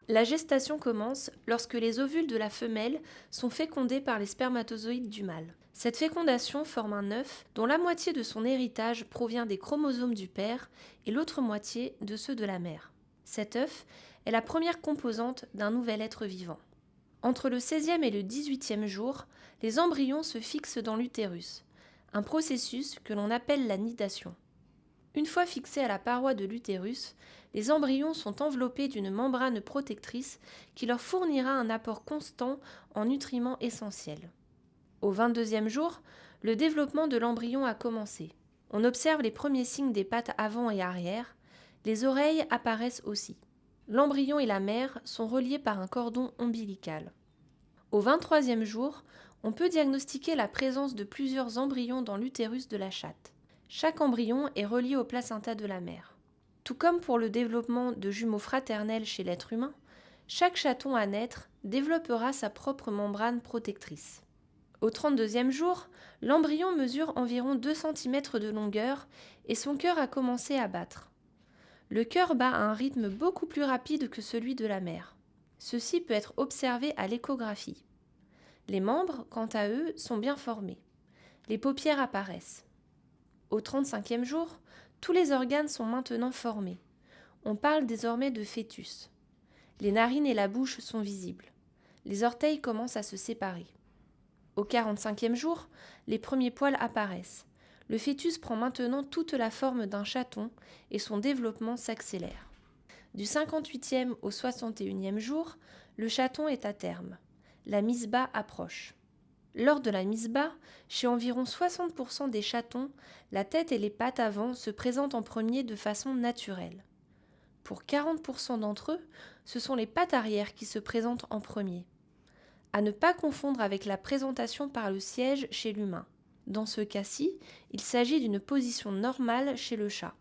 La gestation commence lorsque les ovules de la femelle sont fécondés par les spermatozoïdes du mâle. Cette fécondation forme un œuf dont la moitié de son héritage provient des chromosomes du père et l'autre moitié de ceux de la mère. Cet œuf est la première composante d'un nouvel être vivant. Entre le 16e et le 18e jour, les embryons se fixent dans l'utérus, un processus que l'on appelle la nidation. Une fois fixés à la paroi de l'utérus, les embryons sont enveloppés d'une membrane protectrice qui leur fournira un apport constant en nutriments essentiels. Au 22e jour, le développement de l'embryon a commencé. On observe les premiers signes des pattes avant et arrière, les oreilles apparaissent aussi. L'embryon et la mère sont reliés par un cordon ombilical. Au 23e jour, on peut diagnostiquer la présence de plusieurs embryons dans l'utérus de la chatte. Chaque embryon est relié au placenta de la mère. Tout comme pour le développement de jumeaux fraternels chez l'être humain, chaque chaton à naître développera sa propre membrane protectrice. Au 32e jour, l'embryon mesure environ 2 cm de longueur et son cœur a commencé à battre. Le cœur bat à un rythme beaucoup plus rapide que celui de la mère. Ceci peut être observé à l'échographie. Les membres, quant à eux, sont bien formés. Les paupières apparaissent. Au 35e jour, tous les organes sont maintenant formés. On parle désormais de fœtus. Les narines et la bouche sont visibles. Les orteils commencent à se séparer. Au 45e jour, les premiers poils apparaissent. Le fœtus prend maintenant toute la forme d'un chaton et son développement s'accélère. Du 58e au 61e jour, le chaton est à terme. La mise bas approche. Lors de la mise bas, chez environ 60% des chatons, la tête et les pattes avant se présentent en premier de façon naturelle. Pour 40% d'entre eux, ce sont les pattes arrière qui se présentent en premier. À ne pas confondre avec la présentation par le siège chez l'humain. Dans ce cas-ci, il s'agit d'une position normale chez le chat.